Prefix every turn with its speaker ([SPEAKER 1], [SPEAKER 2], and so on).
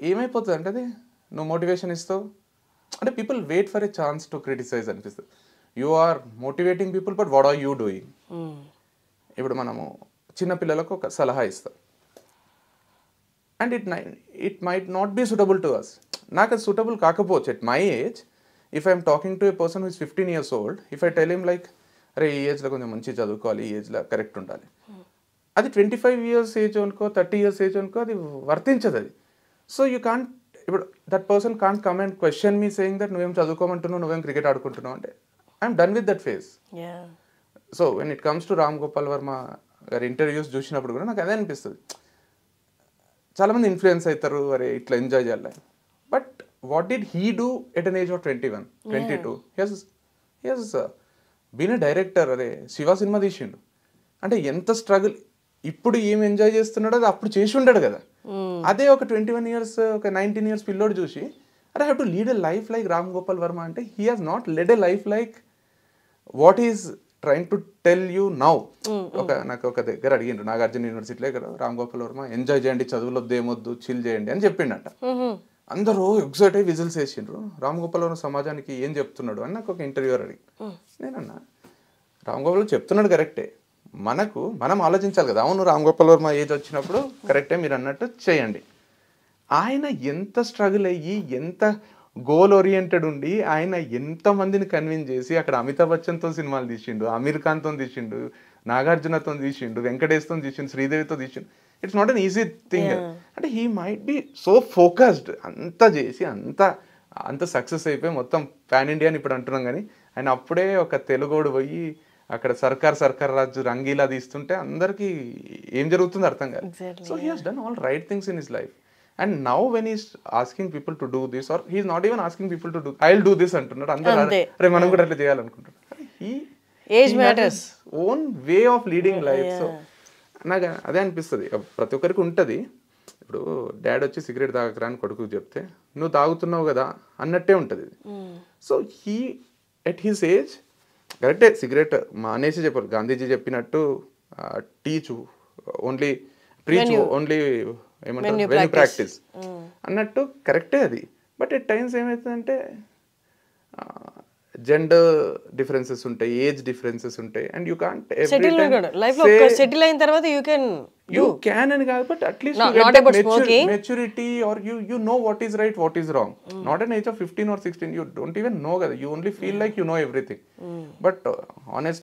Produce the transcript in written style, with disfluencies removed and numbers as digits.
[SPEAKER 1] ఏమైపోతుంది అంటే అది నువ్వు మోటివేషన్ ఇస్తావు అంటే people wait for a chance to criticise అనిపిస్తుంది. You are motivating people but what are you doing. ఇప్పుడు మనము చిన్న పిల్లలకు ఒక సలహా ఇస్తాం and it might not be suitable to us. నాకు అది సూటబుల్ కాకపోవచ్చు at my age. If I'm talking to a person who is 15 years old, if I tell him like అరే ఈ ఏజ్లో కొంచెం మంచిగా చదువుకోవాలి, ఈ ఏజ్లో కరెక్ట్ ఉండాలి, అది 25 years ఏజ్ అనుకో 30 years ఏజ్ అనుకో అది వర్తించదు అది. సో యూ కాంట్ ఇప్పుడు that person can't come and question me saying that నువ్వేం చదువుకోమంటున్నావు, నువ్వేం క్రికెట్ ఆడుకుంటున్నావు అంటే I'm done with that phase. So when it comes to Ram Gopal Varma గారి ఇంటర్వ్యూస్ చూసినప్పుడు కూడా నాకు అదే అనిపిస్తుంది. చాలామంది ఇన్ఫ్లుయెన్స్ అవుతారు, అరే ఇట్లా ఎంజాయ్ చేయాలి. But what did he do at an age of 21, 22? He has been a director. అరే శివ సినిమా తీసిండు అంటే ఎంత స్ట్రగుల్. ఇప్పుడు ఏం ఎంజాయ్ చేస్తున్నాడో అది అప్పుడు చేసి ఉంటాడు కదా. అదే ఒక 21 years ఒక 19 years పిల్లోడు చూసి అరే have to lead a life like Ram Gopal Varma అంటే he has not led a life like what is trying to tell you now. నాకు ఒక దగ్గర అడిగిండ్రు నాగార్జున యూనివర్సిటీలో ఇక్కడ రామ్ గోపాల్ వర్మ ఎంజాయ్ చేయండి, చదువులొద్దు ఏమొద్దు, చిల్ చేయండి అని చెప్పిండట. అందరూ ఎగ్జైట్ అయ్యి విజిల్స్ వేసిండ్రు. రామ్ గోపాల్ వర్మ సమాజానికి ఏం చెప్తున్నాడు అని నాకు ఒక ఇంటర్వ్యూర్ అడిగి నేనన్నా రామ్ గోపాల్ చెప్తున్నాడు కరెక్టే, మనం ఆలోచించాలి కదా. అవును రామ్ గోపాల్ వర్మ ఏజ్ వచ్చినప్పుడు కరెక్టే మీరు అన్నట్టు చేయండి. ఆయన ఎంత స్ట్రగుల్ అయ్యి ఎంత గోల్ ఓరియంటెడ్ ఉండి ఆయన ఎంతమందిని కన్విన్స్ చేసి అక్కడ అమితాబ్ బచ్చన్తో సినిమాలు తీసిండు, అమీర్ ఖాన్తో తీసిండు, నాగార్జునతో తీసిండు, వెంకటేష్తో తీసిండు, శ్రీదేవితో తీసిండు. It's not an easy thing. అంటే he might be so focused, అంతా చేసి అంత సక్సెస్ అయిపోయి మొత్తం పాన్ ఇండియా అని ఇప్పుడు అంటున్నాం. కానీ ఆయన అప్పుడే ఒక తెలుగోడు పోయి అక్కడ సర్కార్ రాజు రంగీలా తీస్తుంటే అందరికి ఏం జరుగుతుందో అర్థం కాదు. So he has done all right things in his life. And now when is asking people to do this or he's not even asking people to do I will do this అంటున్నాడు. అందరూ అరే మనం కూడా అట్లా చేయాలనుకుంటున్నారు. Own way of leading life. So నాకు అదే అనిపిస్తుంది, ప్రతి ఒక్కరికి ఉంటుంది. ఇప్పుడు డాడ్ వచ్చి సిగరెట్ తాగకరా అని కొడుకు చెప్తే నువ్వు తాగుతున్నావు కదా అన్నట్టే ఉంటుంది. So he at his age కరెక్టే సిగరెట్ మానేసి చెప్పారు. గాంధీజీ చెప్పినట్టు టీచ్ ఓన్లీ ప్రీచ్ ఓన్లీ ఏమంటారు వెన్ ప్రాక్టీస్ అన్నట్టు కరెక్టే అది. బట్ ఎట్ టైమ్స్ ఏమవుతుందంటే జెండర్ డిఫరెన్సెస్ ఉంటాయి, ఏజ్ డిఫరెన్సెస్ ఉంటాయి అండ్ యూ కాంట్
[SPEAKER 2] సెటిల్ అయిన తర్వాత
[SPEAKER 1] యూ క్యాన్ అని కాదు, but at least maturity or you know what is right what is wrong. Not an age of 15 or 16 you don't even know కదా, you only feel like you know everything. But honest